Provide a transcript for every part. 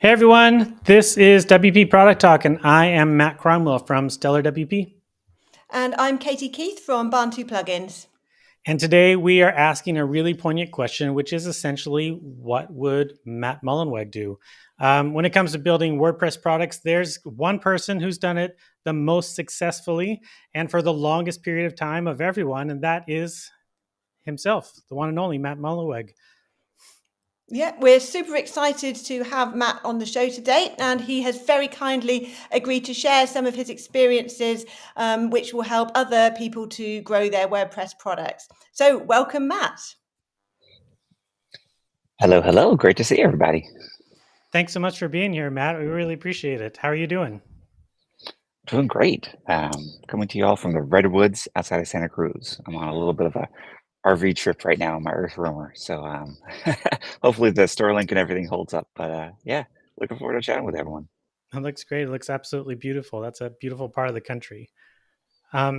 Hey everyone, this is WP Product Talk, and I am Matt Cromwell from Stellar WP. And I'm Katie Keith from Bantu Plugins. And today we are asking a really poignant question, which is essentially, what would Matt Mullenweg do? When it comes to building WordPress products, there's one person who's done it the most successfully and for the longest period of time of everyone, and that is himself, the one and only Matt Mullenweg. Yeah, we're super excited to have Matt on the show today, and he has very kindly agreed to share some of his experiences, which will help other people to grow their WordPress products. So welcome, Matt. Hello, hello. Great to see everybody. Thanks so much for being here, Matt. We really appreciate it. How are you doing? Doing great. Coming to you all from the redwoods outside of Santa Cruz. I'm on a little bit of a RV trip right now in my Earth roamer. So hopefully the store link and everything holds up. But yeah, looking forward to chatting with everyone. It looks great. It looks absolutely beautiful. That's a beautiful part of the country. I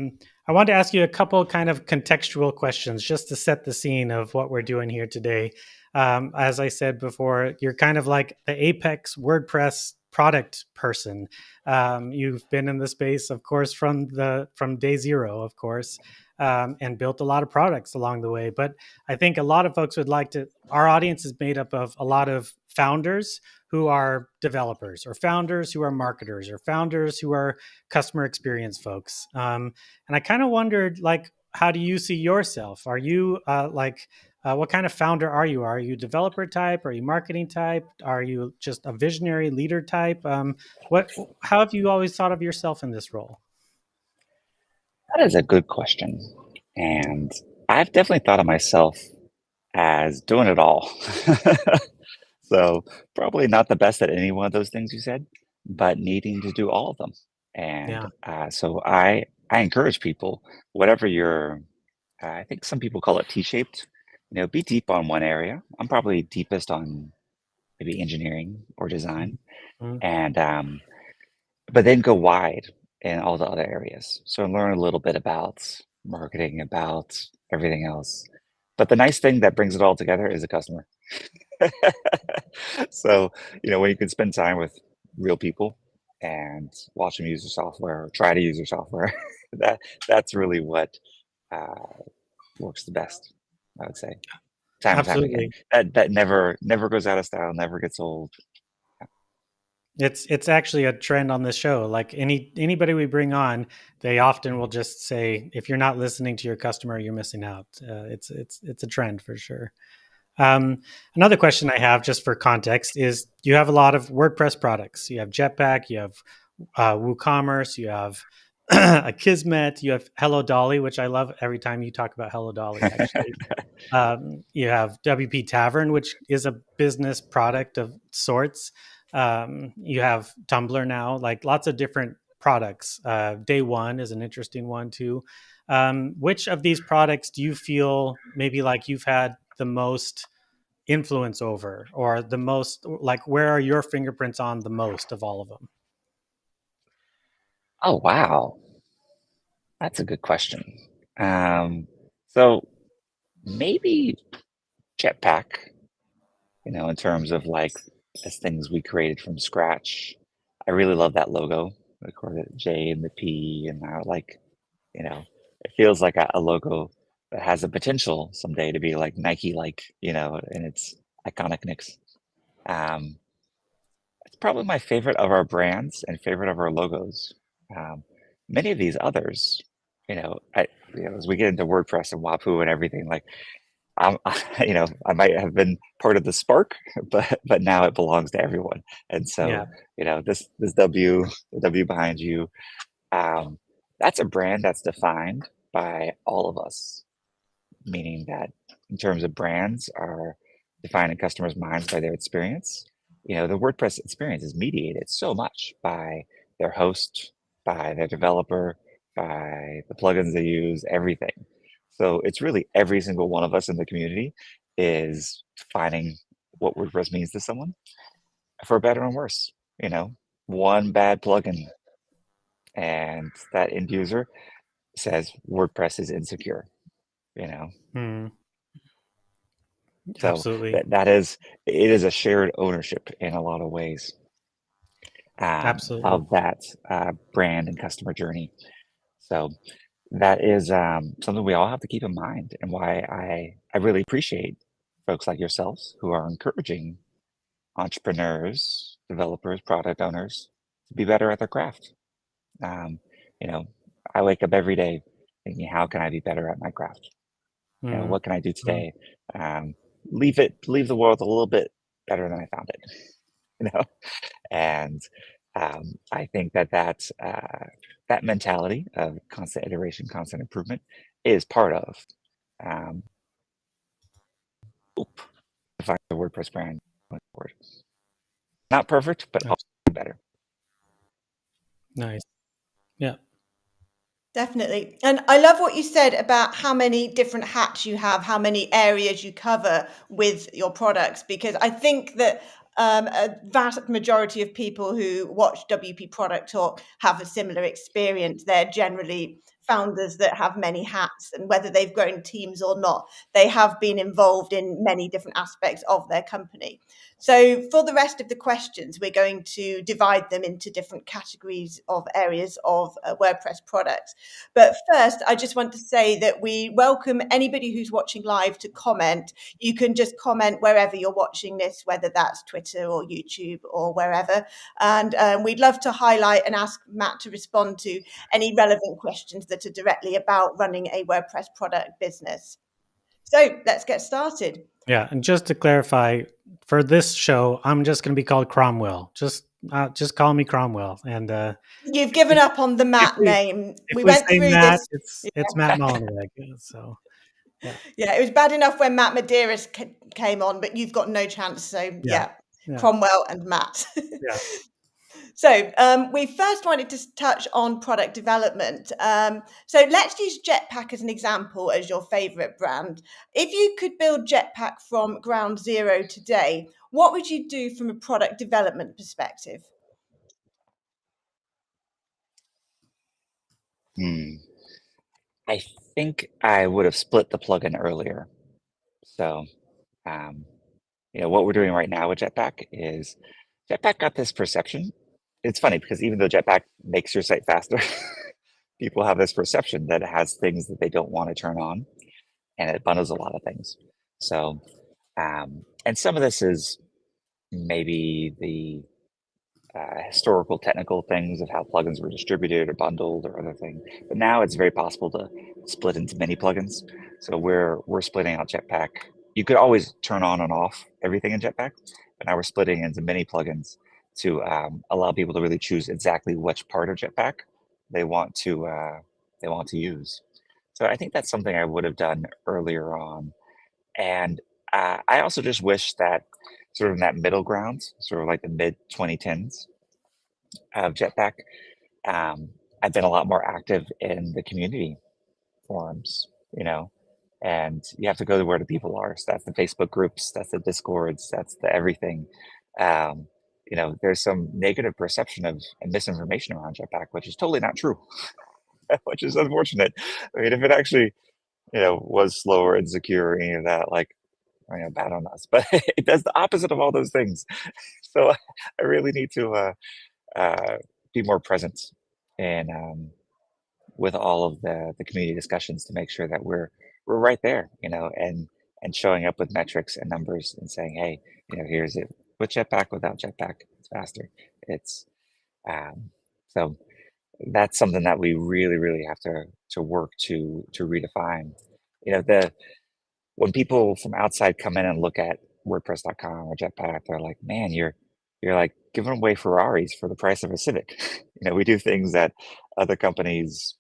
wanted to ask you a couple kind of contextual questions just to set the scene of what we're doing here today. As I said before, you're kind of like the apex WordPress product person. You've been in the space, of course, from day zero, of course, and built a lot of products along the way. But I think a lot of folks would like to. Our audience is made up of a lot of founders who are developers, or founders who are marketers, or founders who are customer experience folks. And I kind of wondered, like, how do you see yourself? Are you what kind of founder are you? Are you a developer type? Are you marketing type? Are you just a visionary leader type? How have you always thought of yourself in this role? That is a good question. And I've definitely thought of myself as doing it all. So probably not the best at any one of those things you said, but needing to do all of them. And Yeah. so I encourage people, whatever your, I think some people call it T-shaped, be deep on one area. I'm probably deepest on maybe engineering or design, Mm-hmm. and but then go wide in all the other areas. So learn a little bit about marketing, about everything else. But the nice thing that brings it all together is the customer. So, when you can spend time with real people and watch them use your software or try to use your software, that's really what works the best, I would say. Time and time again. Absolutely. That never goes out of style, never gets old. It's actually a trend on this show. Like anybody we bring on, they often will just say, if you're not listening to your customer, you're missing out. It's a trend for sure. Another question I have, just for context, is you have a lot of WordPress products. You have Jetpack, you have WooCommerce, you have Akismet, you have Hello Dolly, which I love every time you talk about Hello Dolly, actually. You have WP Tavern, which is a business product of sorts. You have Tumblr now, like lots of different products. Day One is an interesting one too. Which of these products do you feel maybe like you've had the most influence over, or the most, like, where are your fingerprints on the most of all of them? Oh, wow. That's a good question. So maybe Jetpack, in terms of like as things we created from scratch. I really love that logo. Of course, the J and the P, and I like, it feels like a logo that has the potential someday to be like Nike, like, and it's iconic. Um, it's probably my favorite of our brands and favorite of our logos. Um, Many of these others, as we get into WordPress and WAPU and everything, like I'm, I might have been part of the spark, but now it belongs to everyone. And so, Yeah, this the W behind you, um, that's a brand that's defined by all of us, meaning that in terms of brands are defined in customers' minds by their experience. The WordPress experience is mediated so much by their host, by their developer, by the plugins they use, everything. So it's really every single one of us in the community is defining what WordPress means to someone, for better and worse. One bad plugin and that end user says WordPress is insecure. you know hmm. So Absolutely. it is a shared ownership in a lot of ways Absolutely. of that brand and customer journey. So that is something we all have to keep in mind, and why I really appreciate folks like yourselves who are encouraging entrepreneurs, developers, product owners to be better at their craft. You know, I wake up every day thinking, how can I be better at my craft? You know, what can I do today? Leave the world a little bit better than I found it. You know, and I think that mentality of constant iteration, constant improvement is part of um, define the WordPress brand going forward. Not perfect, but also better. Nice. Yeah. Definitely. And I love what you said about how many different hats you have, how many areas you cover with your products, because I think that a vast majority of people who watch WP Product Talk have a similar experience. They're generally founders that have many hats, and whether they've grown teams or not, they have been involved in many different aspects of their company. So for the rest of the questions, we're going to divide them into different categories of areas of WordPress products. But first, I just want to say that we welcome anybody who's watching live to comment. You can just comment wherever you're watching this, whether that's Twitter or YouTube or wherever. And we'd love to highlight and ask Matt to respond to any relevant questions that are directly about running a WordPress product business. So let's get started. Yeah, and just to clarify, for this show, I'm just going to be called Cromwell. Just call me Cromwell. And You've given up on the Matt name. if We we went say through Matt, this. it's Matt Mullenweg. So yeah, Yeah, it was bad enough when Matt Medeiros came on, but you've got no chance. So yeah, Cromwell and Matt. Yeah. So we first wanted to touch on product development. So let's use Jetpack as an example as your favorite brand. If you could build Jetpack from ground zero today, what would you do from a product development perspective? I think I would have split the plugin earlier. So, what we're doing right now with Jetpack is Jetpack got this perception. It's funny because even though Jetpack makes your site faster, people have this perception that it has things that they don't want to turn on, and it bundles a lot of things. So, and some of this is maybe the historical technical things of how plugins were distributed or bundled or other things. But now it's very possible to split into many plugins. So we're splitting out Jetpack. You could always turn on and off everything in Jetpack, but now we're splitting into many plugins to allow people to really choose exactly which part of Jetpack they want to use. So I think that's something I would have done earlier on. And I also just wish that sort of in that middle ground, sort of like the mid 2010s of Jetpack, I've been a lot more active in the community forums, and you have to go to where the people are. So that's the Facebook groups, that's the Discords, that's the everything. There's some negative perception of and misinformation around Jetpack, which is totally not true, which is unfortunate. I mean, if it actually, was slow or insecure or any of that, like, bad on us, but it does the opposite of all those things. So I really need to be more present and with all of the community discussions to make sure that we're right there, and showing up with metrics and numbers and saying, hey, here's it with Jetpack, without Jetpack, it's faster. It's so that's something that we really, really have to work to redefine. The when people from outside come in and look at WordPress.com or Jetpack, they're like, man, you're like giving away Ferraris for the price of a Civic. We do things that other companies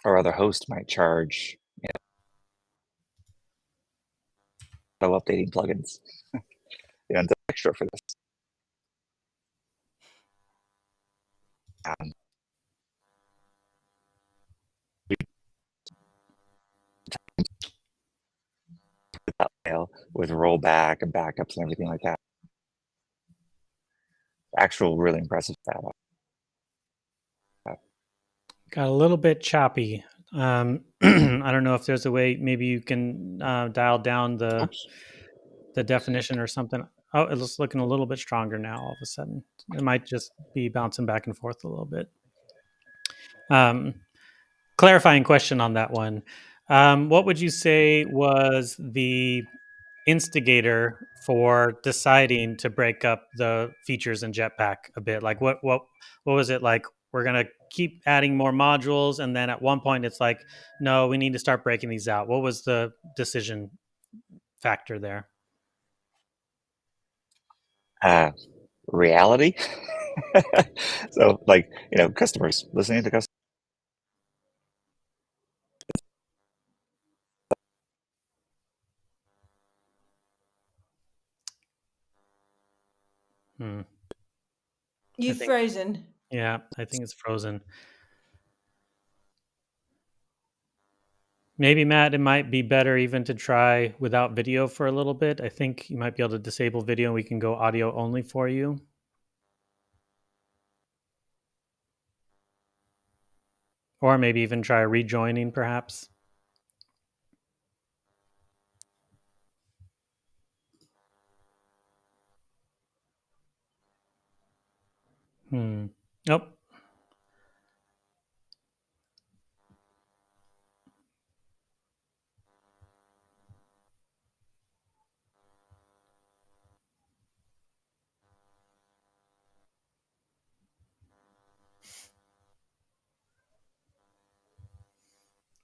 or other hosts might charge, while updating plugins. The extra for this. Um, with rollback and backups and everything like that. Actual really impressive data. Got a little bit choppy. I don't know if there's a way maybe you can dial down the. Oops. the definition or something. Oh, it's looking a little bit stronger now. All of a sudden, it might just be bouncing back and forth a little bit. Clarifying question on that one. What would you say was the instigator for deciding to break up the features in Jetpack a bit? Like what was it like? We're gonna keep adding more modules, and then at one point it's like, no, we need to start breaking these out. What was the decision factor there? Reality. So, like, customers, listening to customers. Hmm. You've frozen. Yeah, I think it's frozen. Maybe, Matt, it might be better even to try without video for a little bit. I think you might be able to disable video and we can go audio only for you. Or maybe even try rejoining, perhaps. Nope.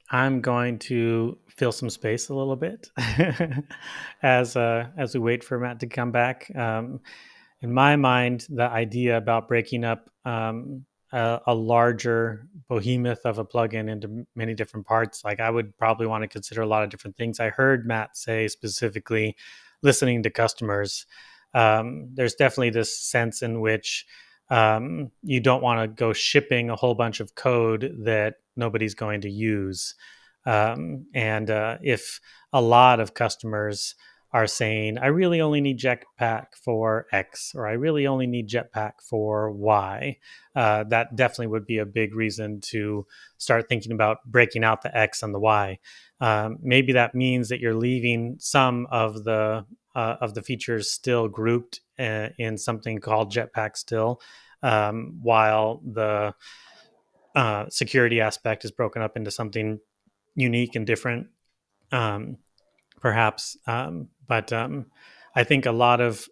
I'm going to fill some space a little bit as we wait for Matt to come back. In my mind, the idea about breaking up a larger behemoth of a plugin into many different parts, like I would probably want to consider a lot of different things. I heard Matt say specifically listening to customers. There's definitely this sense in which you don't want to go shipping a whole bunch of code that nobody's going to use. And if a lot of customers are saying, I really only need Jetpack for X, or I really only need Jetpack for Y, that definitely would be a big reason to start thinking about breaking out the X and the Y. Maybe that means that you're leaving some of the features still grouped in something called Jetpack still, while the security aspect is broken up into something unique and different, perhaps. But I think a lot of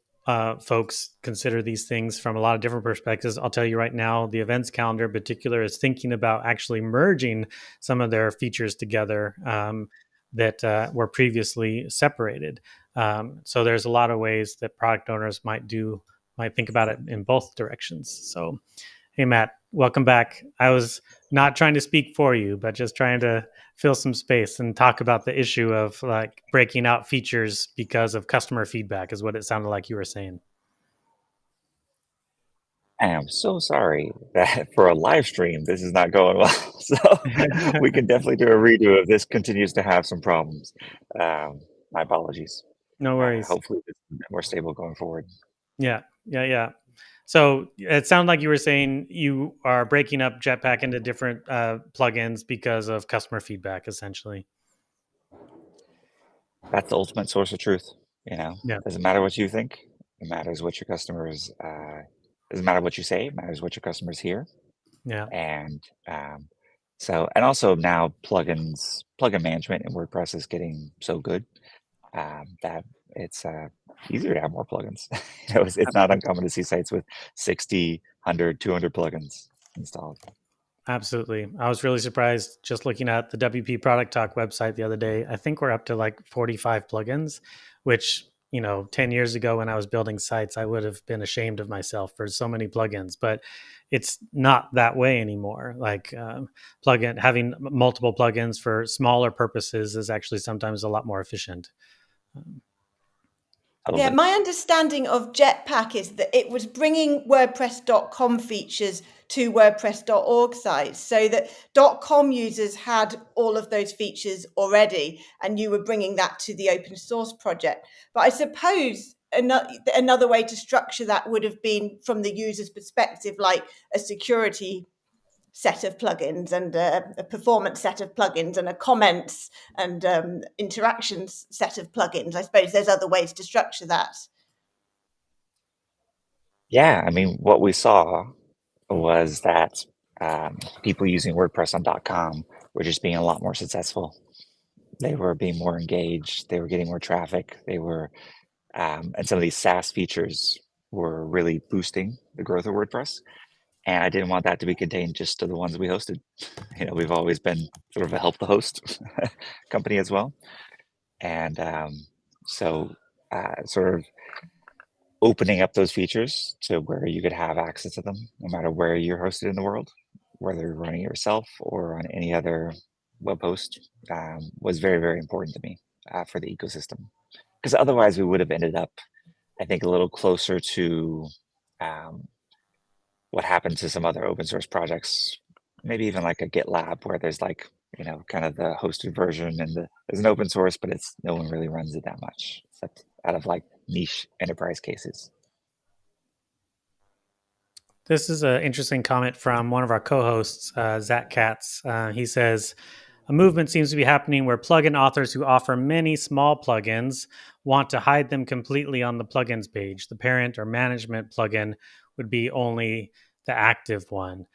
folks consider these things from a lot of different perspectives. I'll tell you right now, the events calendar in particular is thinking about actually merging some of their features together that were previously separated. So there's a lot of ways that product owners might think about it in both directions. So, hey, Matt, welcome back. I was not trying to speak for you, but just trying to fill some space and talk about the issue of like breaking out features because of customer feedback is what it sounded like you were saying. I am so sorry that for a live stream, this is not going well. So we can definitely do a redo if this continues to have some problems. My apologies. No worries. Hopefully it's a bit more stable going forward. Yeah. So it sounded like you were saying you are breaking up Jetpack into different plugins because of customer feedback, essentially. That's the ultimate source of truth. Yeah. Doesn't matter what you think. It matters what your customers. Doesn't matter what you say. It matters what your customers hear. Yeah. And and also now plugin management in WordPress is getting so good that it's easier to have more plugins. It's not uncommon to see sites with 60, 100, 200 plugins installed. Absolutely. I was really surprised just looking at the WP Product Talk website the other day. I think we're up to like 45 plugins, which, 10 years ago when I was building sites, I would have been ashamed of myself for so many plugins, but it's not that way anymore. Like having multiple plugins for smaller purposes is actually sometimes a lot more efficient. Yeah, my understanding of Jetpack is that it was bringing WordPress.com features to WordPress.org sites so that .com users had all of those features already, and you were bringing that to the open source project. But I suppose another way to structure that would have been from the user's perspective, like a security set of plugins and a performance set of plugins and a comments and interactions set of plugins. I suppose there's other ways to structure that. Yeah, I mean, what we saw was that people using WordPress on .com were just being a lot more successful. They were being more engaged. They were getting more traffic. They were, and some of these SaaS features were really boosting the growth of WordPress. And I didn't want that to be contained just to the ones we hosted. You know, we've always been sort of a help the host company as well. And so sort of opening up those features to where you could have access to them, no matter where you're hosted in the world, whether you're running it yourself or on any other web host, was very, very important to me for the ecosystem. Because otherwise we would have ended up, I think, a little closer to what happened to some other open source projects, maybe even like a GitLab, where there's like, you know, kind of the hosted version and there's an open source, but it's no one really runs it that much, except out of like niche enterprise cases. This is an interesting comment from one of our co-hosts, Zach Katz. He says, a movement seems to be happening where plugin authors who offer many small plugins want to hide them completely on the plugins page. The parent or management plugin would be only the active one.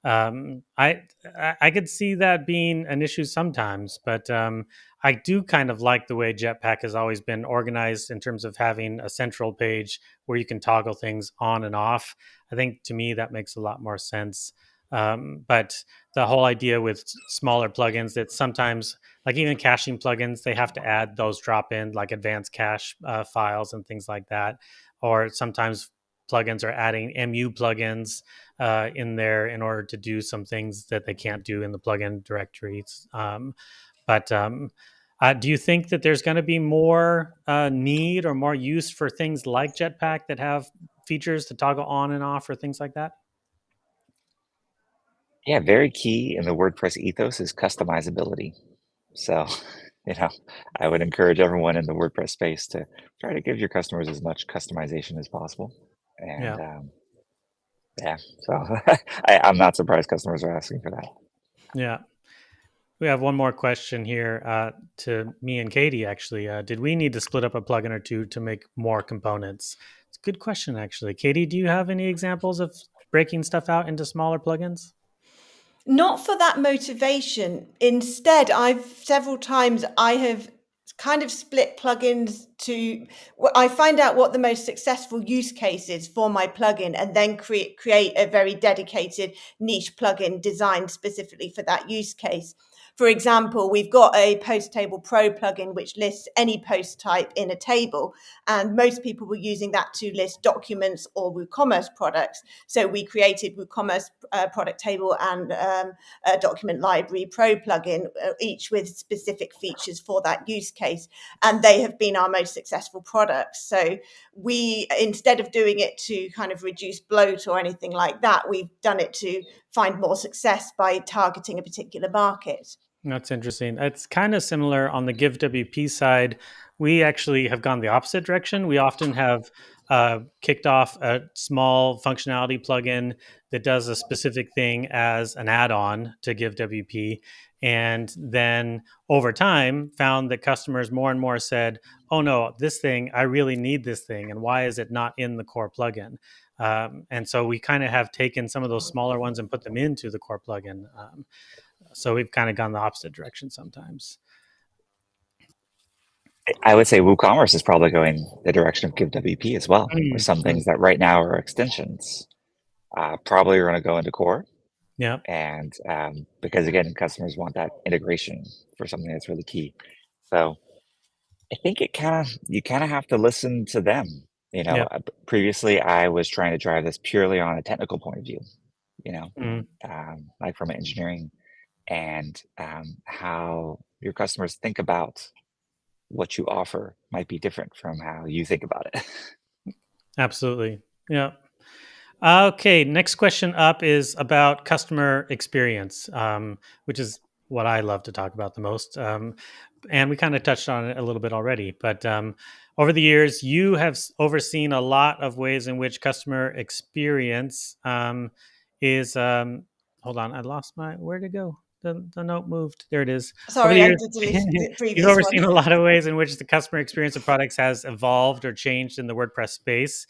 I could see that being an issue sometimes, but I do kind of like the way Jetpack has always been organized in terms of having a central page where you can toggle things on and off. I think to me that makes a lot more sense. But the whole idea with smaller plugins that sometimes, like even caching plugins, they have to add those drop in like advanced cache files and things like that. Or sometimes plugins are adding MU plugins in there in order to do some things that they can't do in the plugin directories. But do you think that there's going to be more need or more use for things like Jetpack that have features to toggle on and off or things like that? Yeah, very key in the WordPress ethos is customizability. So, you know, I would encourage everyone in the WordPress space to try to give your customers as much customization as possible. And yeah, so I'm not surprised customers are asking for that. Yeah. We have one more question here to me and Katie, actually. Did we need to split up a plugin or two to make more components? It's a good question, actually. Katie, do you have any examples of breaking stuff out into smaller plugins? Not for that motivation. Instead, several times I have kind of split plugins to, I find out what the most successful use case is for my plugin and then create a very dedicated niche plugin designed specifically for that use case. For example, we've got a Post Table Pro plugin which lists any post type in a table, and most people were using that to list documents or WooCommerce products. So we created WooCommerce product table and a Document Library Pro plugin, each with specific features for that use case, and they have been our most successful products. So we, instead of doing it to kind of reduce bloat or anything like that, we've done it to find more success by targeting a particular market. That's interesting. It's kind of similar on the Give WP side. We actually have gone the opposite direction. We often have kicked off a small functionality plugin that does a specific thing as an add-on to Give WP. And then over time found that customers more and more said, oh no, this thing, I really need this thing. And why is it not in the core plugin? And so we kind of have taken some of those smaller ones and put them into the core plugin. So we've kind of gone the opposite direction sometimes. I would say WooCommerce is probably going the direction of Give WP as well, where some things that right now are extensions probably are going to go into core. Yeah. And because again, customers want that integration for something that's really key. So I think you kind of have to listen to them. You know, previously I was trying to drive this purely on a technical point of view, you know, like from an engineering and how your customers think about what you offer might be different from how you think about it. Absolutely. Yeah. Okay. Next question up is about customer experience, which is what I love to talk about the most. And we kind of touched on it a little bit already, but over the years, you have overseen a lot of ways in which customer experience is hold on, I lost my, where'd it go? The note moved. There it is. Over Sorry, the I years, did delete the you've previous one. overseen a lot of ways in which the customer experience of products has evolved or changed in the WordPress space.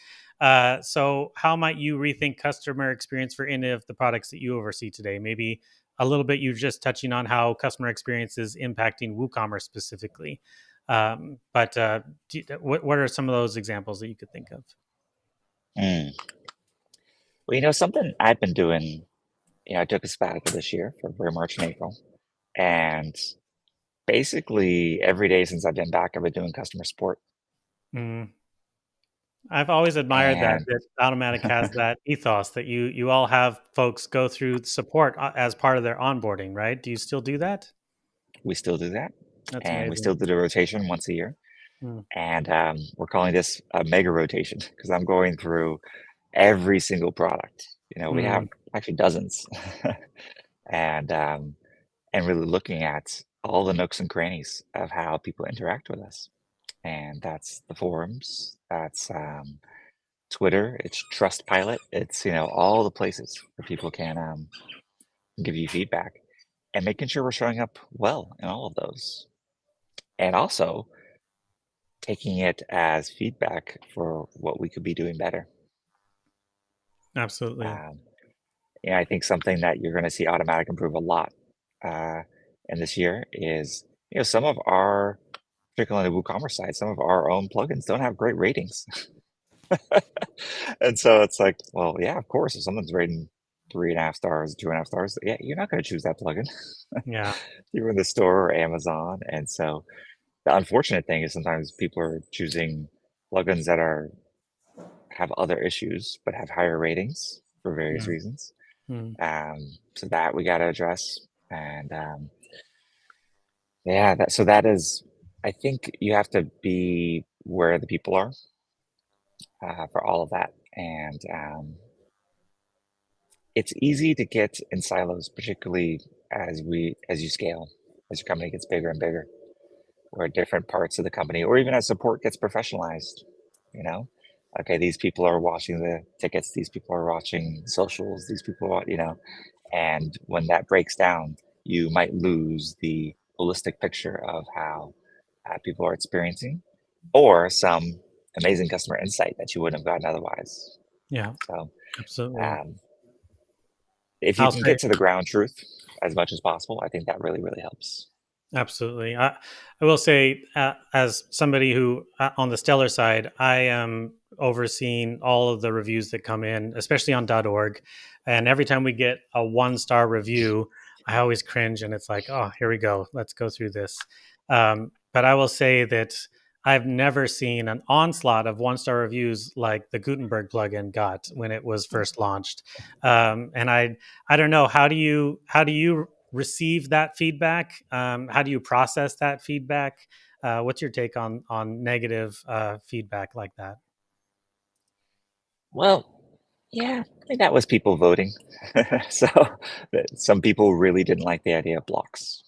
So how might you rethink customer experience for any of the products that you oversee today? Maybe a little bit, you're just touching on how customer experience is impacting WooCommerce specifically. But what are some of those examples that you could think of? Mm. Well, something I've been doing, I took a sabbatical this year for March and April. And basically every day since I've been back, I've been doing customer support. Mm. I've always admired And that Automatic has that ethos that you all have folks go through support as part of their onboarding, right? Do you still do that? we still do that. That's And we amazing. still do the rotation once a year. Mm. And we're calling this a mega rotation because I'm going through every single product. We have actually dozens. and really looking at all the nooks and crannies of how people interact with us. And that's the forums, that's Twitter, it's Trustpilot, it's all the places where people can give you feedback, and making sure we're showing up well in all of those, and also taking it as feedback for what we could be doing better. Absolutely. I think something that you're going to see Automatic improve a lot in this year is some of our, particularly on the WooCommerce side, some of our own plugins don't have great ratings. And so it's like, well, yeah, of course, if someone's rating 3.5 stars, 2.5 stars, yeah, you're not going to choose that plugin. Yeah. You're in the store or Amazon. And so the unfortunate thing is sometimes people are choosing plugins that have other issues but have higher ratings for various Yeah. reasons. Mm. So that we got to address. And yeah, that is, I think you have to be where the people are for all of that. And it's easy to get in silos, particularly as you scale, as your company gets bigger and bigger, where different parts of the company, or even as support gets professionalized, okay, these people are watching the tickets, these people are watching socials, these people are, and when that breaks down, you might lose the holistic picture of how people are experiencing, or some amazing customer insight that you wouldn't have gotten otherwise. Yeah. So Absolutely. if you I'll can say get to the ground truth as much as possible, I think that really, really helps. absolutely. I will say, as somebody who, on the Stellar side, I am overseeing all of the reviews that come in, especially on .org. And every time we get a 1-star review, I always cringe, and it's like, oh, here we go. Let's go through this. But I will say that I've never seen an onslaught of 1-star reviews like the Gutenberg plugin got when it was first launched. And I don't know, how do you receive that feedback? How do you process that feedback? What's your take on negative feedback like that? Well, yeah, I think that was people voting. So some people really didn't like the idea of blocks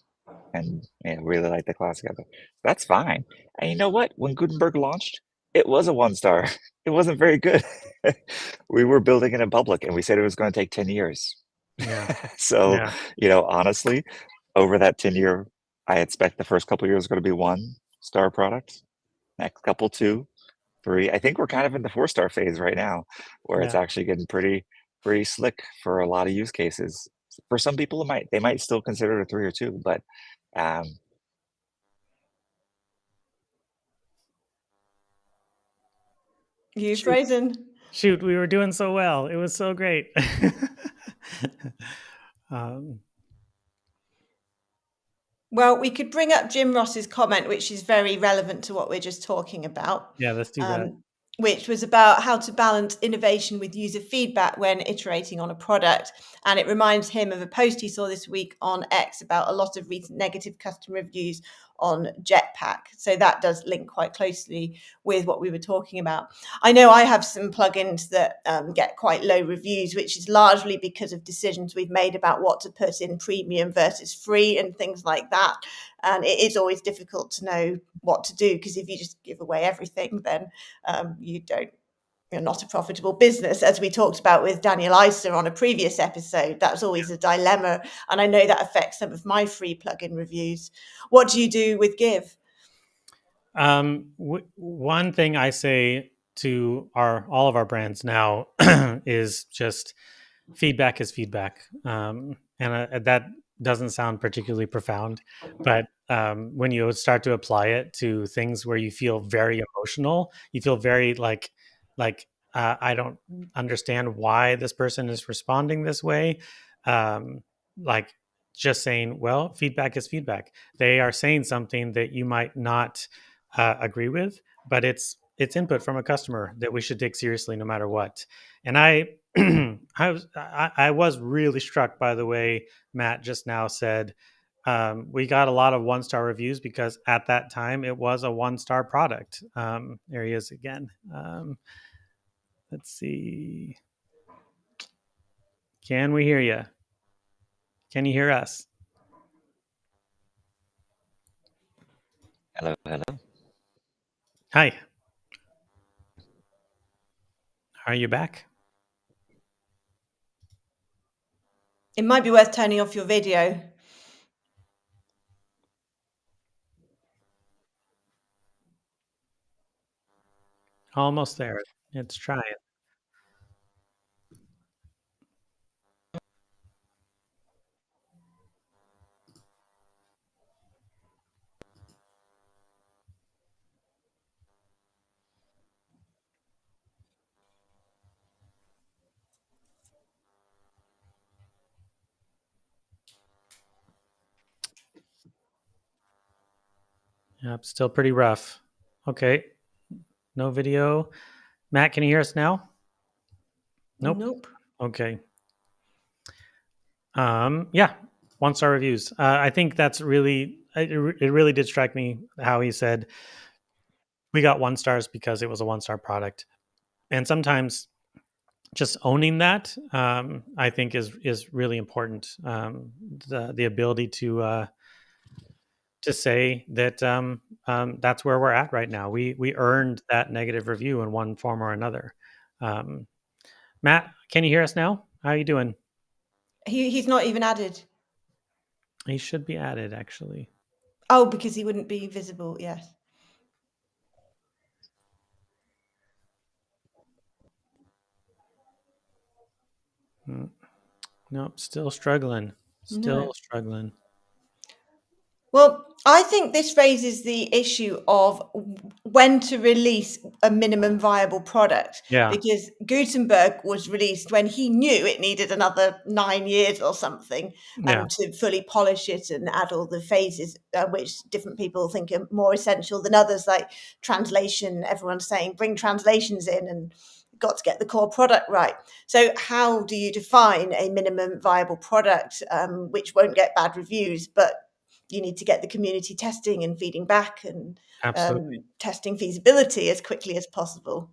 and really like the classic of it. That's fine. And you know what? When Gutenberg launched, it was a 1-star. It wasn't very good. We were building it in public and we said it was going to take 10 years. Yeah, So, yeah, honestly, over that 10-year, I expect the first couple of years are going to be 1-star product, next couple 2, 3. I think we're kind of in the 4-star phase right now, where it's yeah. actually getting pretty slick for a lot of use cases. For some people, they might still consider it a 3 or 2, but um, You Shoot, frozen. shoot, we were doing so well. It was so great. um, Well, we could bring up Jim Ross's comment, which is very relevant to what we're just talking about, yeah, let's do that. which was about how to balance innovation with user feedback when iterating on a product. And it reminds him of a post he saw this week on X about a lot of recent negative customer reviews on Jetpack. So that does link quite closely with what we were talking about. I know I have some plugins that get quite low reviews, which is largely because of decisions we've made about what to put in premium versus free and things like that. And it is always difficult to know what to do, because if you just give away everything, then you don't not a profitable business, as we talked about with Daniel Iser on a previous episode. That's always a dilemma, and I know that affects some of my free plugin reviews. What do you do with Give? One thing I say to all of our brands now is just feedback is feedback, and that doesn't sound particularly profound, but when you start to apply it to things where you feel very emotional, you feel very like I don't understand why this person is responding this way, like just saying, well, feedback is feedback. They are saying something that you might not agree with, but it's input from a customer that we should take seriously no matter what. And I was really struck by the way Matt just now said we got a lot of 1-star reviews because at that time it was a 1-star product. There he is again. Let's see. Can we hear you? Can you hear us? Hello. Hi. Are you back? It might be worth turning off your video. Almost there. It's trying. Yep, still pretty rough. Okay. No video. Matt, can you hear us now? Nope. Okay. Yeah, 1-star reviews. I think that's really it really did strike me how he said we got 1-stars because it was a 1-star product. And sometimes just owning that, I think is really important. The ability to say that that's where we're at right now. We earned that negative review in one form or another. Matt, can you hear us now? How are you doing? He's not even added. He should be added, actually. Oh, because he wouldn't be visible. Yes. Nope, still struggling. Struggling. Well, I think this raises the issue of when to release a minimum viable product. Yeah. Because Gutenberg was released when he knew it needed another 9 years or something Yeah. to fully polish it and add all the phases, which different people think are more essential than others, like translation. Everyone's saying bring translations in and got to get the core product right. So how do you define a minimum viable product which won't get bad reviews, but you need to get the community testing and feeding back and testing feasibility as quickly as possible?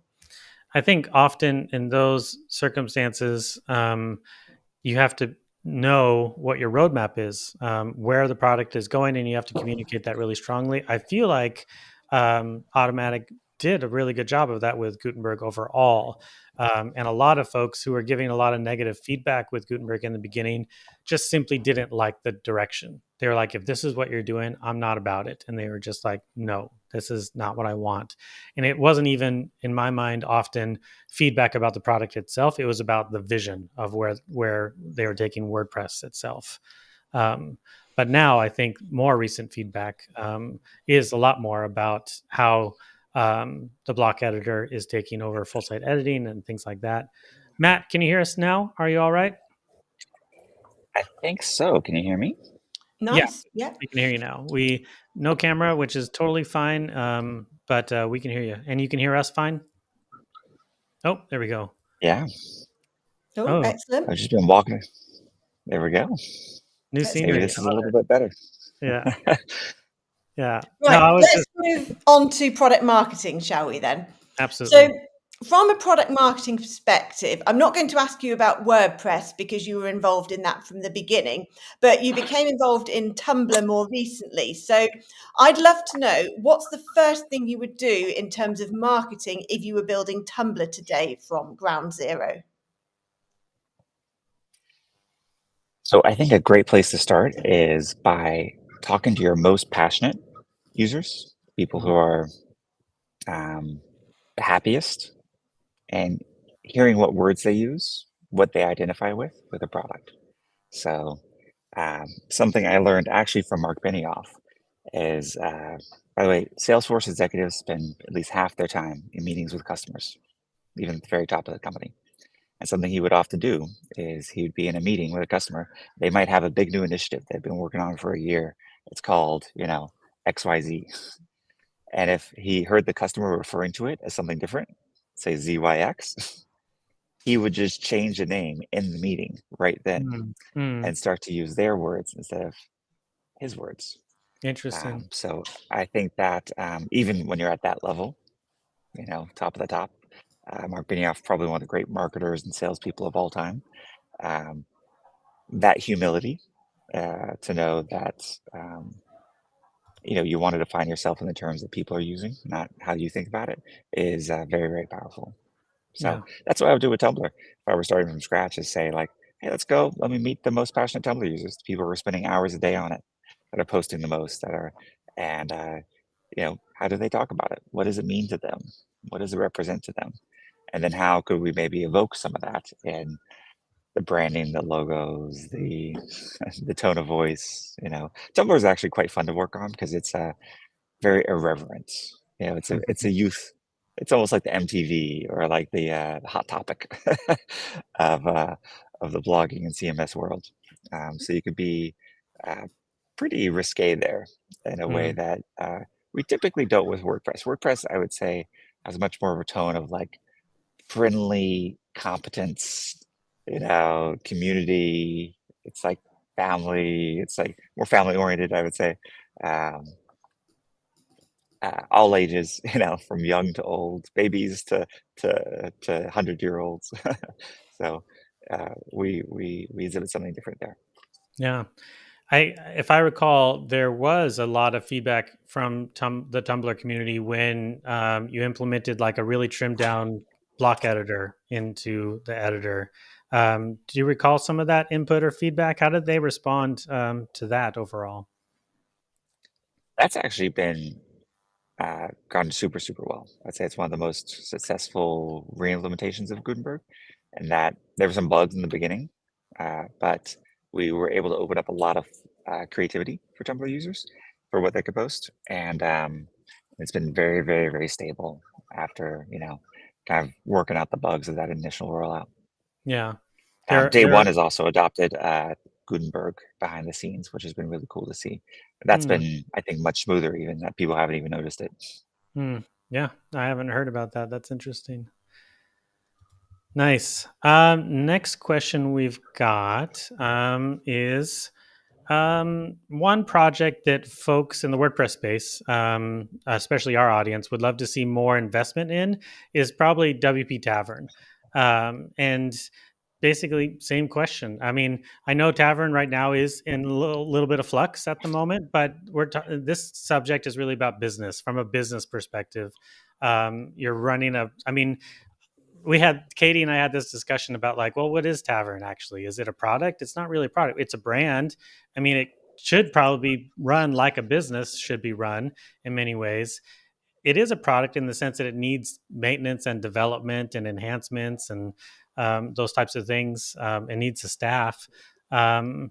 I think often in those circumstances, you have to know what your roadmap is, where the product is going, and you have to communicate that really strongly. I feel like Automatic did a really good job of that with Gutenberg overall. And a lot of folks who were giving a lot of negative feedback with Gutenberg in the beginning just simply didn't like the direction. They were like, if this is what you're doing, I'm not about it. And they were just like, no, this is not what I want. And it wasn't even, in my mind, often feedback about the product itself. It was about the vision of where they were taking WordPress itself. But now I think more recent feedback is a lot more about how the block editor is taking over full site editing and things like that. Matt, can you hear us now? Are you all right? I think so. Can you hear me? Nice. Yeah. We can hear you now. No camera, which is totally fine. But we can hear you, and you can hear us fine. Oh, there we go. Yeah. Oh, excellent. I've just been walking. There we go. New scenery. Maybe this is a little bit better. Yeah. Yeah. Right. No, Let's move on to product marketing, shall we then? Absolutely. So From a product marketing perspective, I'm not going to ask you about WordPress because you were involved in that from the beginning, but you became involved in Tumblr more recently. So I'd love to know, what's the first thing you would do in terms of marketing if you were building Tumblr today from ground zero? So I think a great place to start is by talking to your most passionate users, people who are the happiest, and hearing what words they use, what they identify with a product. So something I learned actually from Mark Benioff is, by the way, Salesforce executives spend at least half their time in meetings with customers, even at the very top of the company. And something he would often do is he would be in a meeting with a customer. They might have a big new initiative they've been working on for a year. It's called, XYZ. And if he heard the customer referring to it as something different, say ZYX, he would just change the name in the meeting right then and start to use their words instead of his words. Interesting. So I think that even when you're at that level, top of the top, Mark Benioff, probably one of the great marketers and salespeople of all time. That humility to know that you want to define yourself in the terms that people are using, not how you think about it, is very, very powerful. So Yeah. that's what I would do with Tumblr if I were starting from scratch. Is say like, hey, let's go. Let me meet the most passionate Tumblr users, the people who are spending hours a day on it, that are posting the most, and how do they talk about it? What does it mean to them? What does it represent to them? And then how could we maybe evoke some of that in the branding, the logos, the the tone of voice? Tumblr is actually quite fun to work on because it's very irreverent. It's a youth. It's almost like the MTV or like the Hot Topic of the blogging and CMS world. So you could be pretty risque there in a way that we typically don't with WordPress. WordPress, I would say, has much more of a tone of like friendly competence, community. It's like family. It's like more family oriented, I would say. Um, all ages, from young to old, babies to 100-year-olds. So we exhibit something different there. Yeah. If I recall, there was a lot of feedback from the Tumblr community when you implemented like a really trimmed down block editor into the editor. Do you recall some of that input or feedback? How did they respond to that overall? That's actually been gone super, super well. I'd say it's one of the most successful re-implementations of Gutenberg, and that there were some bugs in the beginning, but we were able to open up a lot of creativity for Tumblr users for what they could post, and it's been very, very, very stable after kind of working out the bugs of that initial rollout. Yeah. There, Day there one are, has also adopted Gutenberg behind the scenes, which has been really cool to see. That's hmm, been, I think, much smoother even that people haven't even noticed it. yeah, I haven't heard about that. That's interesting. Nice. Next question we've got is one project that folks in the WordPress space, especially our audience, would love to see more investment in is probably WP Tavern. And basically, same question. I mean, I know Tavern right now is in a little bit of flux at the moment, but this subject is really about business from a business perspective. You're running I mean, Katie and I had this discussion about like, well, what is Tavern actually? Is it a product? It's not really a product. It's a brand. I mean, it should probably be run like a business should be run in many ways. It is a product in the sense that it needs maintenance and development and enhancements and those types of things. It needs a staff. In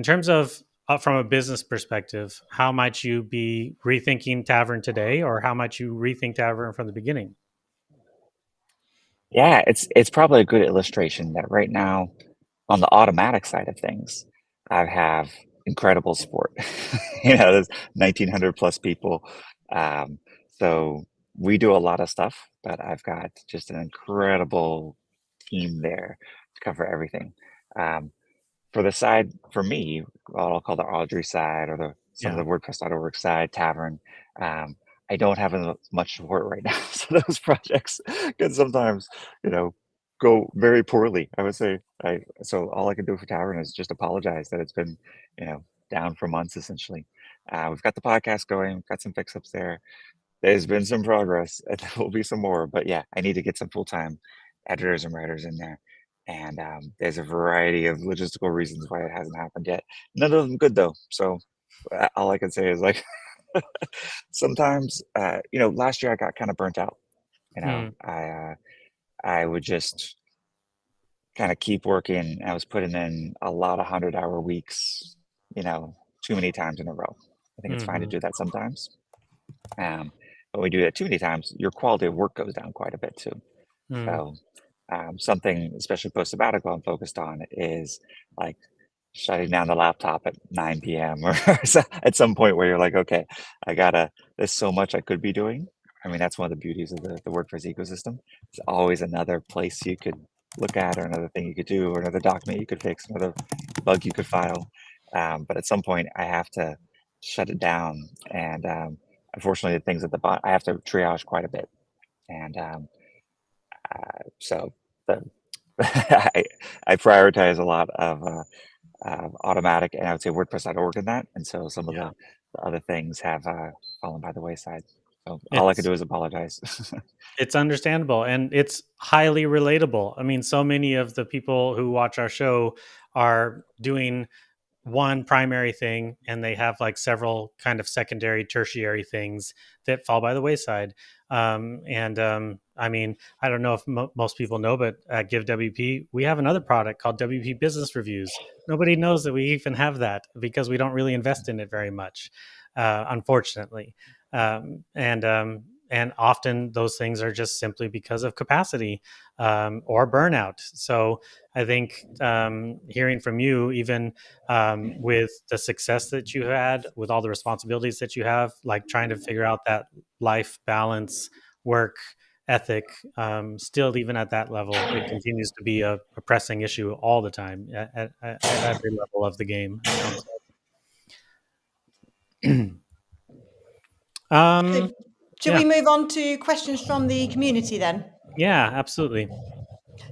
terms of from a business perspective, how might you be rethinking Tavern today, or how might you rethink Tavern from the beginning? Yeah, it's probably a good illustration that right now, on the automatic side of things, I have incredible support. There's 1,900 plus people. Um, so we do a lot of stuff, but I've got just an incredible team there to cover everything. Um, for the side, for me, what I'll call the Audrey side or some of Yeah. the WordPress.org side, Tavern, um, I don't have as much support right now. So those projects can sometimes, go very poorly, I would say. So all I can do for Tavern is just apologize that it's been, down for months essentially. We've got the podcast going, got some fix-ups there. There's been some progress, and there will be some more. But yeah, I need to get some full-time editors and writers in there. And there's a variety of logistical reasons why it hasn't happened yet. None of them good though. So all I can say is like sometimes, last year I got kind of burnt out. Mm, I would just kind of keep working. I was putting in a lot of 100-hour weeks, too many times in a row. I think it's fine to mhm, do that sometimes. But when we do that too many times, your quality of work goes down quite a bit too. mm, So something, especially post-sabbatical, I'm focused on is like shutting down the laptop at 9 p.m. or at some point where you're like, okay, there's so much I could be doing. I mean, that's one of the beauties of the WordPress ecosystem. There's always another place you could look at, or another thing you could do, or another document you could fix, another bug you could file. But at some point, I have to shut it down. And unfortunately, the things at the bottom, I have to triage quite a bit. And so the, I prioritize a lot of automatic, and I would say WordPress.org in that. And so some of yeah. the other things have fallen by the wayside. So all I could It's do is apologize. it's understandable and it's highly relatable. I mean, so many of the people who watch our show are doing one primary thing and they have like several kind of secondary tertiary things that fall by the wayside. I mean, I don't know if most people know, but at give WP we have another product called WP business reviews. Nobody knows that we even have that because we don't really invest in it very much, unfortunately. And often those things are just simply because of capacity, or burnout. So I think hearing from you, even with the success that you had, with all the responsibilities that you have, like trying to figure out that life balance, work ethic, still even at that level, it continues to be a pressing issue all the time at every level of the game. It sounds like. So, should Yeah, we move on to questions from the community then? yeah, absolutely.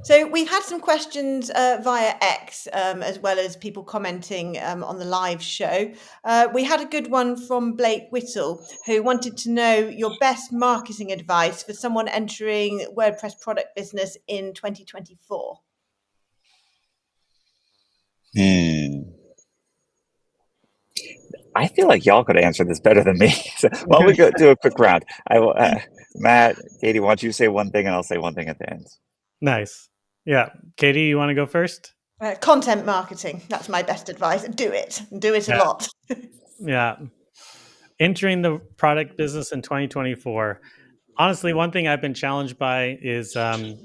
So we've had some questions via X, as well as people commenting on the live show. We had a good one from Blake Whittle, who wanted to know your best marketing advice for someone entering WordPress product business in 2024. I feel like y'all could answer this better than me. So why don't we go do a quick round? I will, Matt, Katie, why don't you say one thing and I'll say one thing at the end. Nice. Yeah. Katie, you want to go first? Content marketing. That's my best advice. Do it. Do it a Yeah. lot. Yeah. Entering the product business in 2024. Honestly, one thing I've been challenged by is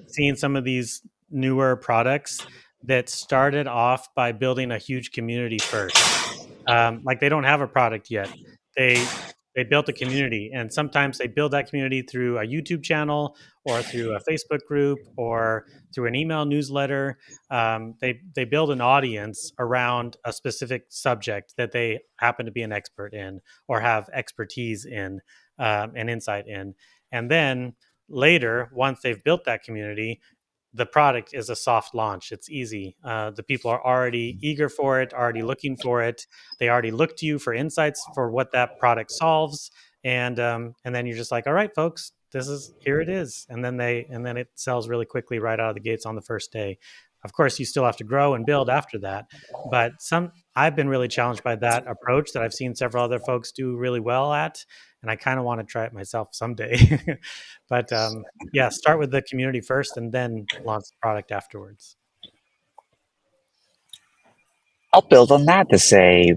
seeing some of these newer products that started off by building a huge community first. Like they don't have a product yet. They they built a community, and sometimes they build that community through a YouTube channel or through a Facebook group or through an email newsletter. They build an audience around a specific subject that they happen to be an expert in or have expertise in, and insight in, and then later, once they've built that community, the product is a soft launch. It's easy. The people are already eager for it, already looking for it. They already look to you for insights for what that product solves, and then you're just like, all right, folks, here it is, and then it sells really quickly right out of the gates on the first day. Of course, you still have to grow and build after that, but I've been really challenged by that approach that I've seen several other folks do really well at, and I kind of want to try it myself someday. But yeah, start with the community first and then launch the product afterwards. I'll build on that to say,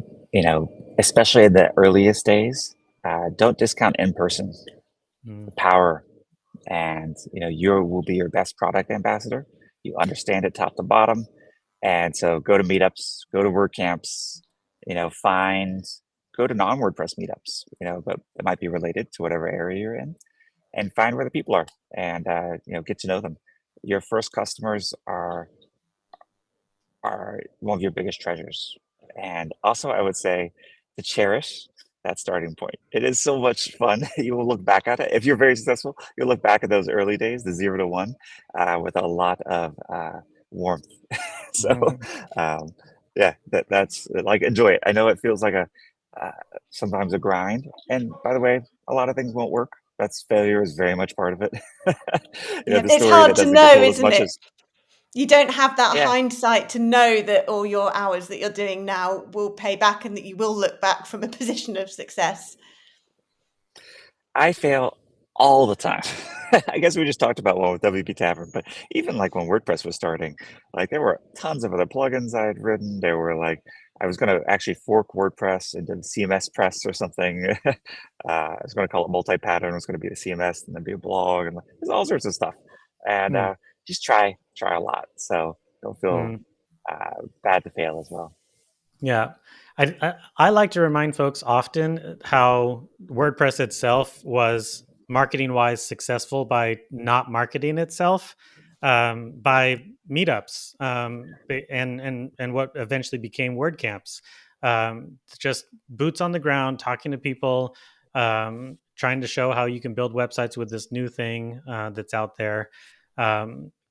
especially in the earliest days, don't discount in person, the Mm, power, and you will be your best product ambassador. You understand it top to bottom, and so go to meetups, go to WordCamps, find go to non-WordPress meetups, but it might be related to whatever area you're in, and find where the people are, and get to know them. Your first customers are one of your biggest treasures, and also I would say to cherish that starting point. It is so much fun. You will look back at it. If you're very successful, you'll look back at those early days, the 0 to 1, with a lot of warmth. So, um, yeah, that's like, enjoy it. I know it feels like a sometimes a grind. And by the way, a lot of things won't work. That's Failure is very much part of it. Yeah, The it's story hard that to doesn't get know, told as isn't much it? as, You don't have that yeah, hindsight to know that all your hours that you're doing now will pay back and that you will look back from a position of success. I fail all the time. I guess we just talked about one with WP Tavern, but even like when WordPress was starting, like there were tons of other plugins I had written. There were like, I was going to actually fork WordPress into the CMS press or something. I was going to call it multi-pattern. It was going to be the CMS and then be a blog and there's all sorts of stuff. And Mm, just try a lot. So don't feel mm. bad to fail as well. Yeah. I like to remind folks often how WordPress itself was marketing wise successful by not marketing itself, by meetups, and what eventually became WordCamps. Just boots on the ground, talking to people, trying to show how you can build websites with this new thing that's out there.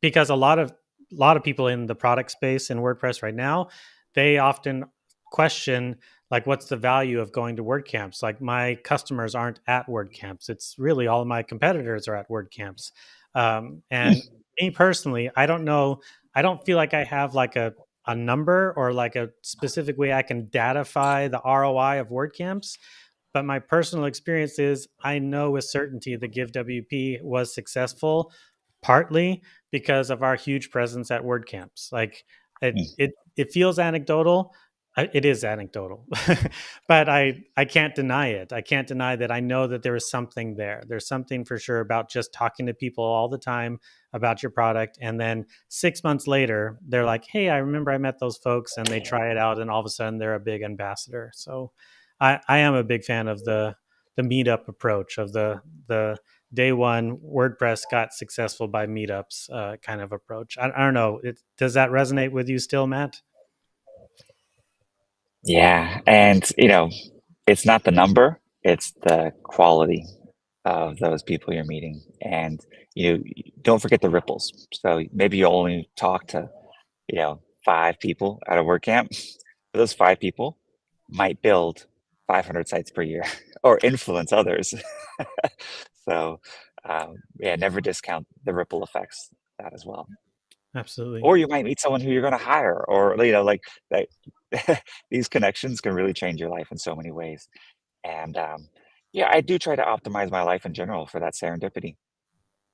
Because a lot of people in the product space in WordPress right now, they often question like what's the value of going to WordCamps. Like my customers aren't at WordCamps, it's really all of my competitors are at WordCamps. And me personally, I don't know, I don't feel like I have like a number or like a specific way I can datify the ROI of WordCamps. But my personal experience is I know with certainty that GiveWP was successful partly because of our huge presence at WordCamps. Like it feels anecdotal. It is anecdotal, but I can't deny it. I can't deny that I know that there is something there. There's something for sure about just talking to people all the time about your product, and then 6 months later, they're like, "Hey, I remember I met those folks," and they try it out, and all of a sudden they're a big ambassador. So, I am a big fan of the meetup approach of the day one WordPress got successful by meetups kind of approach. I don't know. Does that resonate with you still, Matt? Yeah. And, it's not the number, it's the quality of those people you're meeting. And, don't forget the ripples. So maybe you only talk to, 5 people at a WordCamp. But those 5 people might build 500 sites per year or influence others. So, yeah, never discount the ripple effects of that as well. Absolutely. Or you might meet someone who you're going to hire, or like that. These connections can really change your life in so many ways. And yeah, I do try to optimize my life in general for that serendipity.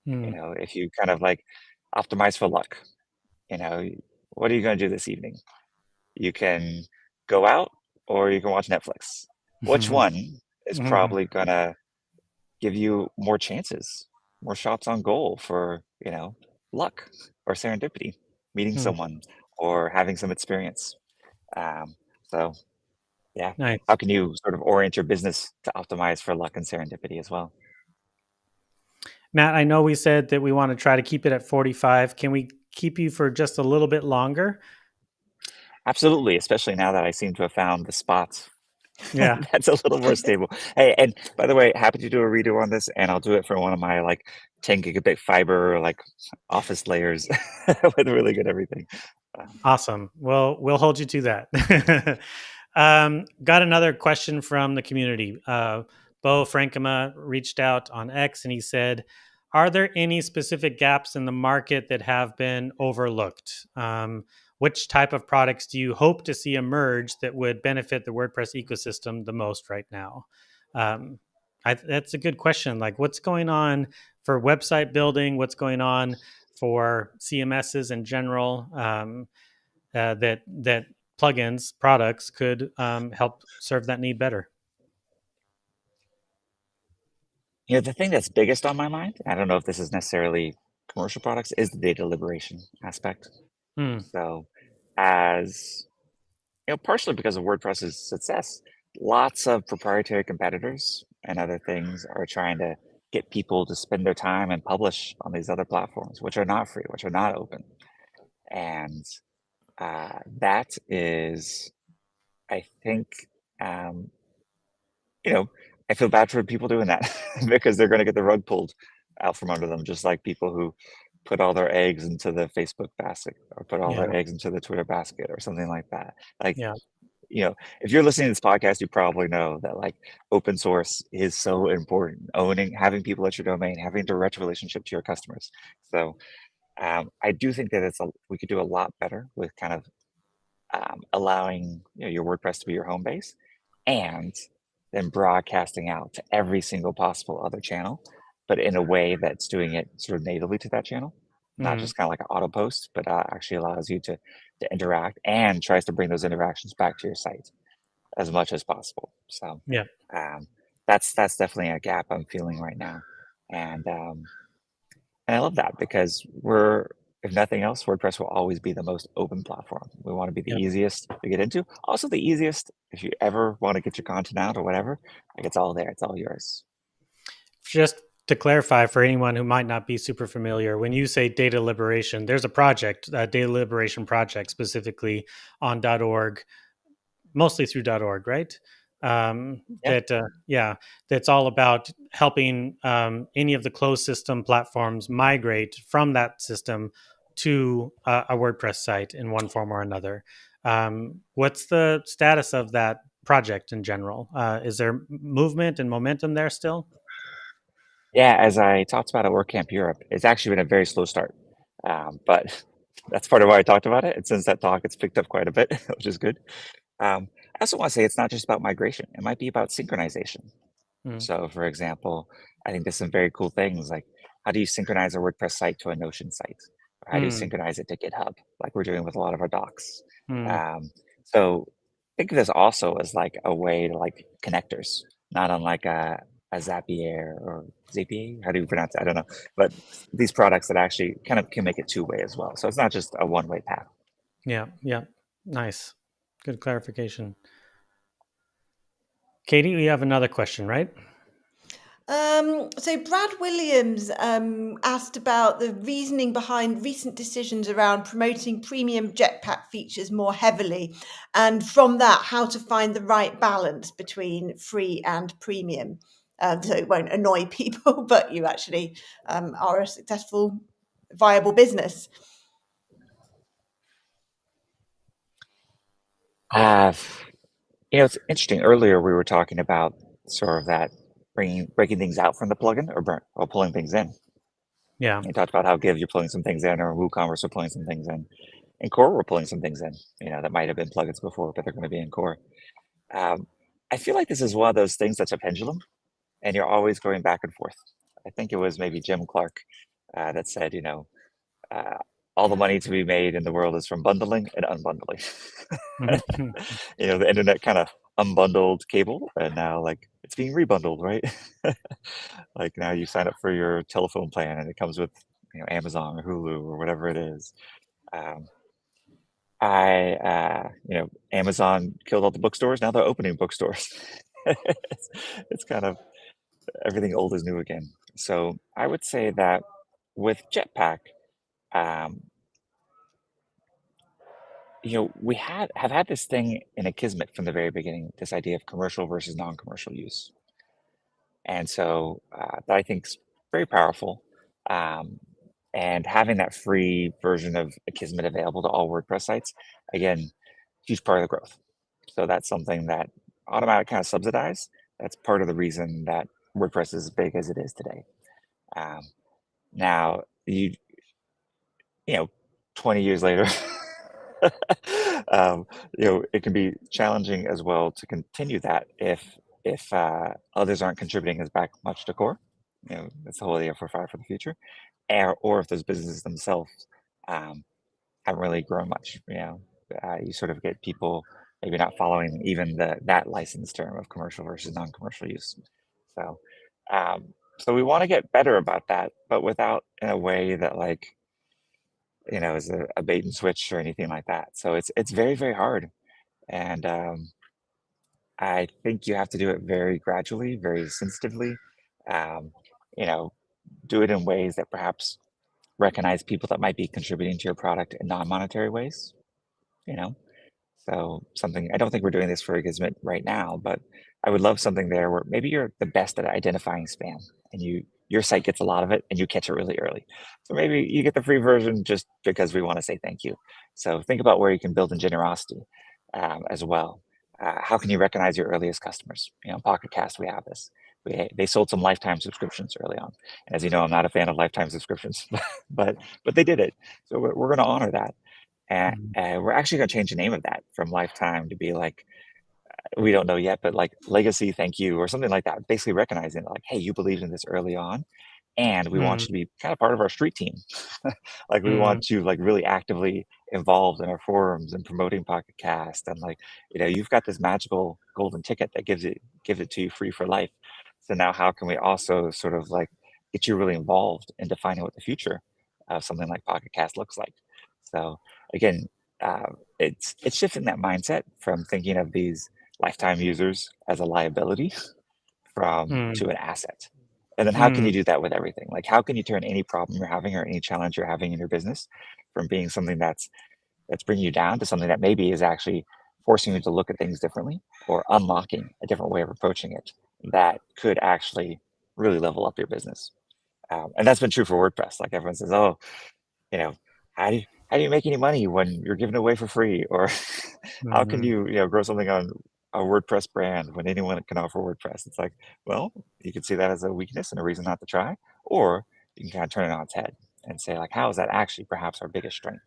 Mm, If you kind of like optimize for luck, you know, what are you going to do this evening? You can go out or you can watch Netflix. Which mhm, one is mhm, probably going to give you more chances, more shots on goal for, luck or serendipity, meeting mm. someone or having some experience? Um, so, yeah, how Nice. can you sort of orient your business to optimize for luck and serendipity as well? Matt, I know we said that we want to try to keep it at 45. Can we keep you for just a little bit longer? Absolutely, especially now that I seem to have found the spots Yeah. that's a little more stable. Hey, and by the way, happy to do a redo on this, and I'll do it for one of my like 10 gigabit fiber like office layers with really good everything. Um, Awesome. Well, we'll hold you to that. Got another question from the community. Bo Frankema reached out on X and he said, "Are there any specific gaps in the market that have been overlooked? Which type of products do you hope to see emerge that would benefit the WordPress ecosystem the most right now?" Um, that's a good question. Like, what's going on for website building? What's going on for CMSs in general? That plugins products could help serve that need better. the thing that's biggest on my mind, I don't know if this is necessarily commercial products, is the data liberation aspect. Hmm. So, as partially because of WordPress's success, lots of proprietary competitors and other things are trying to get people to spend their time and publish on these other platforms, which are not free, which are not open. And that is, I think, um, I feel bad for people doing that because they're going to get the rug pulled out from under them, just like people who put all their eggs into the Facebook basket or put all their eggs into the Twitter basket or something like that. Like, Yeah. If you're listening to this podcast, you probably know that like open source is so important. Having people at your domain, having a direct relationship to your customers. So I do think that we could do a lot better with kind of allowing your WordPress to be your home base, and then broadcasting out to every single possible other channel, but in a way that's doing it sort of natively to that channel, not just kind of like an auto post, but actually allows you to interact and tries to bring those interactions back to your site as much as possible. So Yeah. that's definitely a gap I'm feeling right now, and I love that because if nothing else, WordPress will always be the most open platform. We want to be the Yeah. easiest to get into. Also the easiest if you ever want to get your content out or whatever, like it's all there. It's all yours. Just to clarify for anyone who might not be super familiar, when you say data liberation, there's a project, a data liberation project specifically on .org, mostly through .org, right? Yeah. That's all about helping any of the closed system platforms migrate from that system to a WordPress site in one form or another. What's the status of that project in general? Is there movement and momentum there still? Yeah, as I talked about at WordCamp Europe, it's actually been a very slow start. But that's part of why I talked about it. And since that talk, it's picked up quite a bit, which is good. I also want to say it's not just about migration. It might be about synchronization. Mm. So for example, I think there's some very cool things like how do you synchronize a WordPress site to a Notion site? Or how do you Mm. synchronize it to GitHub, like we're doing with a lot of our docs? Mm. So think of this also as like a way to like connectors, not unlike a Zapier or Zapier. How do you pronounce it? I don't know. But these products that actually kind of can make it two-way as well. So it's not just a one-way path. Yeah. Yeah. Nice. Good clarification. Katie, we have another question, right? So Brad Williams asked about the reasoning behind recent decisions around promoting premium Jetpack features more heavily, and from that, how to find the right balance between free and premium, so it won't annoy people, but you actually are a successful, viable business. It's interesting. Earlier, we were talking about sort of that breaking things out from the plugin or pulling things in. Yeah. You talked about how Give, you're pulling some things in, or WooCommerce, we're pulling some things in. In Core, we're pulling some things in, that might have been plugins before, but they're going to be in Core. I feel like this is one of those things that's a pendulum, and you're always going back and forth. I think it was maybe Jim Clark that said, all the money to be made in the world is from bundling and unbundling. The internet kind of unbundled cable, and now like it's being rebundled, right? Like now you sign up for your telephone plan, and it comes with Amazon or Hulu or whatever it is. Amazon killed all the bookstores. Now they're opening bookstores. it's kind of everything old is new again. So I would say that with Jetpack, um, we have had this thing in Akismet from the very beginning, this idea of commercial versus non-commercial use. And so that I think is very powerful. And having that free version of Akismet available to all WordPress sites, again, huge part of the growth. So that's something that Automatic kind of subsidize. That's part of the reason that WordPress is as big as it is today. Now, 20 years later, it can be challenging as well to continue that if others aren't contributing as much to core. That's the whole idea for Fire for the Future, or if those businesses themselves haven't really grown much. You sort of get people maybe not following even that license term of commercial versus non-commercial use. So, so we want to get better about that, but without in a way that is a bait and switch or anything like that. So it's very, very hard. And I think you have to do it very gradually, very sensitively. Um, do it in ways that perhaps recognize people that might be contributing to your product in non-monetary ways. So something, I don't think we're doing this for Gizmit right now, but I would love something there where maybe you're the best at identifying spam and your site gets a lot of it and you catch it really early. So maybe you get the free version just because we want to say thank you. So think about where you can build in generosity as well. How can you recognize your earliest customers? Pocket Cast, we have this. They sold some lifetime subscriptions early on. And as you know, I'm not a fan of lifetime subscriptions, but they did it. So we're going to honor that. And we're actually going to change the name of that from lifetime to be like, we don't know yet, but like legacy thank you or something like that. Basically recognizing like, hey, you believed in this early on, and we want you to be kind of part of our street team. Like we want you like really actively involved in our forums and promoting Pocket Cast, and like you've got this magical golden ticket that gives it to you free for life. So now how can we also sort of like get you really involved in defining what the future of something like Pocket Cast looks like? So again, it's shifting that mindset from thinking of these lifetime users as a liability to an asset. And then how can you do that with everything? Like how can you turn any problem you're having or any challenge you're having in your business from being something that's bringing you down to something that maybe is actually forcing you to look at things differently or unlocking a different way of approaching it that could actually really level up your business. And that's been true for WordPress. Like everyone says, oh, how do you make any money when you're giving it away for free? Or how can you grow something on a WordPress brand when anyone can offer WordPress? It's like, well, you can see that as a weakness and a reason not to try, or you can kind of turn it on its head and say like, how is that actually perhaps our biggest strength?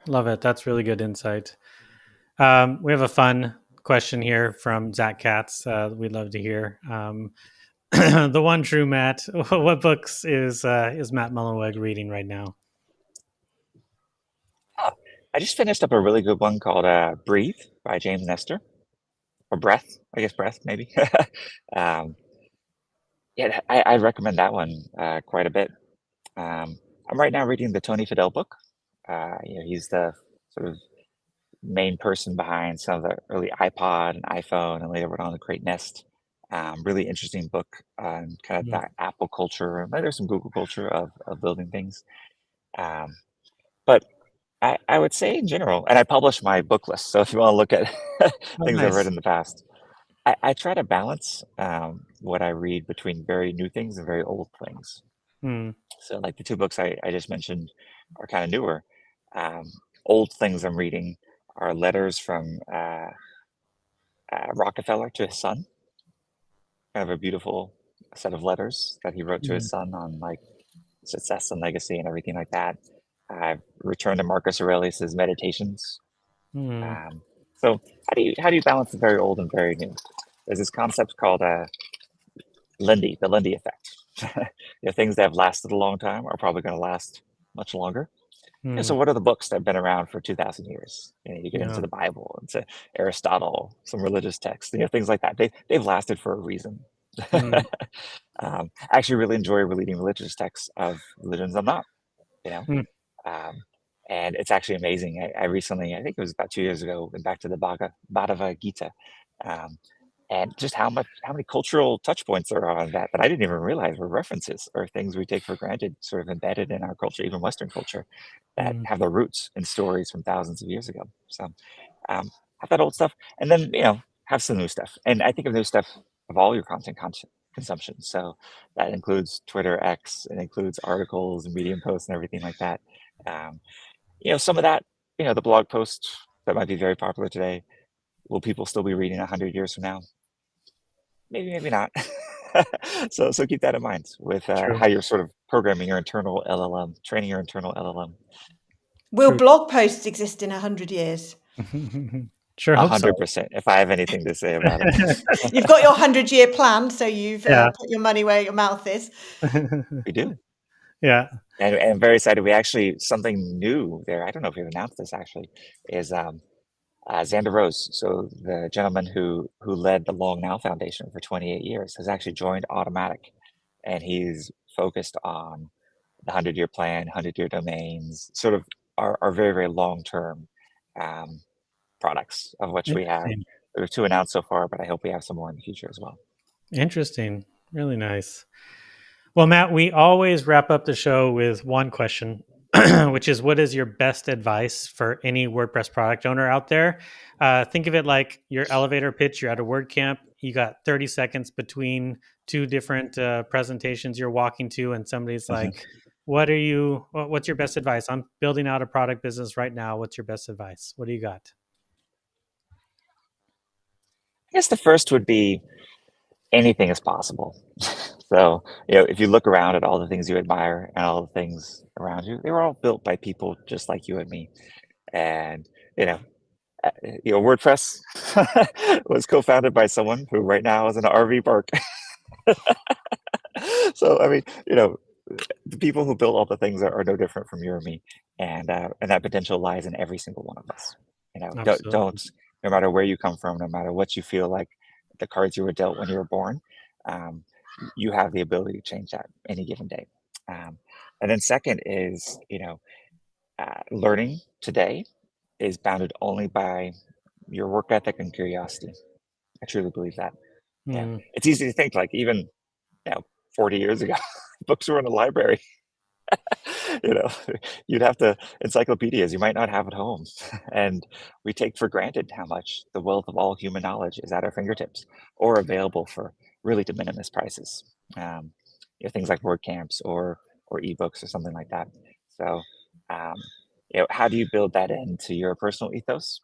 Love it. That's really good insight. We have a fun question here from Zach Katz. We'd love to hear. The one true Matt. What books is Matt Mullenweg reading right now? I just finished up a really good one called Breathe by James Nestor, or Breath, I guess Breath maybe. Yeah, I recommend that one quite a bit. I'm right now reading the Tony Fadell book. He's the sort of main person behind some of the early iPod and iPhone, and later went on to create Nest. Really interesting book on kind of that Apple culture, and there's some Google culture of building things. But I would say in general, and I publish my book list, so if you want to look at things I've read in the past, I try to balance what I read between very new things and very old things. So like the two books I just mentioned are kind of newer. Old things I'm reading are letters from Rockefeller to his son. Kind of a beautiful set of letters that he wrote to his son on like success and legacy and everything like that. I've returned to Marcus Aurelius's Meditations. So how do you balance the very old and very new? There's this concept called the Lindy effect. Things that have lasted a long time are probably going to last much longer. So what are the books that have been around for 2,000 years? You get into the Bible, into Aristotle, some religious texts, things like that. They've lasted for a reason. I actually really enjoy reading religious texts of religions I'm not, and it's actually amazing. I recently, I think it was about 2 years ago, went back to the Bhagavad Gita, and just how many cultural touch points there are on that I didn't even realize were references or things we take for granted, sort of embedded in our culture, even Western culture, that have their roots in stories from thousands of years ago. So have that old stuff, and then have some new stuff. And I think of new stuff of all your content consumption. So that includes Twitter, X, it includes articles and Medium posts and everything like that. Some of that, the blog posts that might be very popular today, will people still be reading 100 years from now? Maybe not. So keep that in mind with how you're sort of programming your internal LLM, training your internal LLM. Will blog posts exist in 100 years? Sure, 100%. If I have anything to say about it, you've got your 100-year plan, so you've put your money where your mouth is. We do. Yeah. And I'm very excited. We actually, something new there, I don't know if we've announced this actually, is Xander Rose. So the gentleman who led the Long Now Foundation for 28 years has actually joined Automatic, and he's focused on the 100-year plan, 100-year domains, sort of our very, very long-term products of which we have. There are 2 announced so far, but I hope we have some more in the future as well. Interesting. Really nice. Well, Matt, we always wrap up the show with one question. which is what is your best advice for any WordPress product owner out there? Think of it like your elevator pitch. You're at a WordCamp. You got 30 seconds between two different presentations you're walking to, and somebody's like, what's your best advice? I'm building out a product business right now. What's your best advice? What do you got? I guess the first would be anything is possible. So, if you look around at all the things you admire and all the things around you, they were all built by people just like you and me. And, WordPress was co-founded by someone who right now is in an RV park. So, I mean, the people who build all the things are no different from you or me. And that potential lies in every single one of us. Don't, no matter where you come from, no matter what you feel like the cards you were dealt when you were born, you have the ability to change that any given day. And then second is, learning today is bounded only by your work ethic and curiosity. I truly believe that. Yeah, it's easy to think like even 40 years ago, books were in a library. You'd have to encyclopedias you might not have at home, and we take for granted how much the wealth of all human knowledge is at our fingertips or available for really de minimis prices. Things like WordCamps or ebooks or something like that. So, how do you build that into your personal ethos?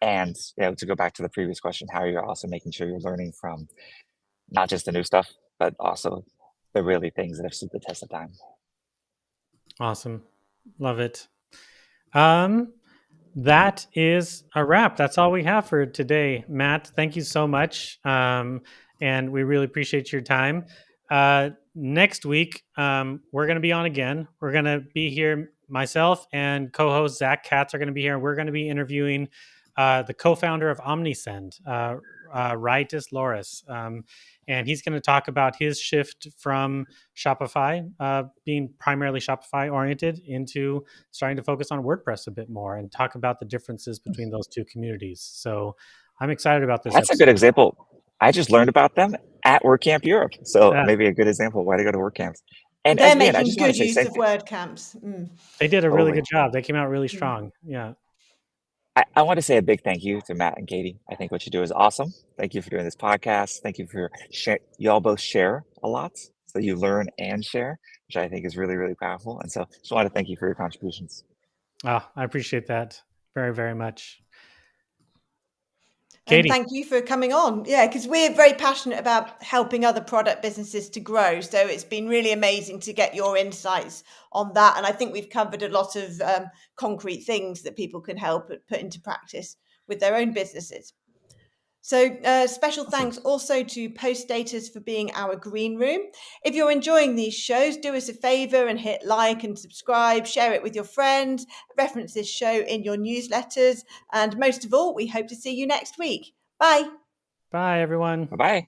And to go back to the previous question, how are you also making sure you're learning from not just the new stuff, but also the really things that have stood the test of time. Awesome. Love it. That is a wrap. That's all we have for today. Matt, thank you so much. And we really appreciate your time. Next week, we're going to be on again. We're going to be here. Myself and co-host Zach Katz are going to be here. We're going to be interviewing the co-founder of Omnisend, Raitis Loris. And he's going to talk about his shift from Shopify, being primarily Shopify oriented, into starting to focus on WordPress a bit more and talk about the differences between those two communities. So I'm excited about this. That's a good example. I just learned about them at WordCamp Europe. So maybe a good example of why to go to WordCamps. And they're making good use of WordCamps. They did a really good job. They came out really strong. Yeah. I want to say a big thank you to Matt and Katie. I think what you do is awesome. Thank you for doing this podcast. Thank you for you all both share a lot, so you learn and share, which I think is really, really powerful. And so just want to thank you for your contributions. I appreciate that very, very much. Katie. And thank you for coming on. Yeah, because we're very passionate about helping other product businesses to grow. So it's been really amazing to get your insights on that. And I think we've covered a lot of concrete things that people can help put into practice with their own businesses. So special thanks also to Postdaters for being our green room. If you're enjoying these shows, do us a favor and hit like and subscribe, share it with your friends, reference this show in your newsletters. And most of all, we hope to see you next week. Bye. Bye, everyone. Bye-bye.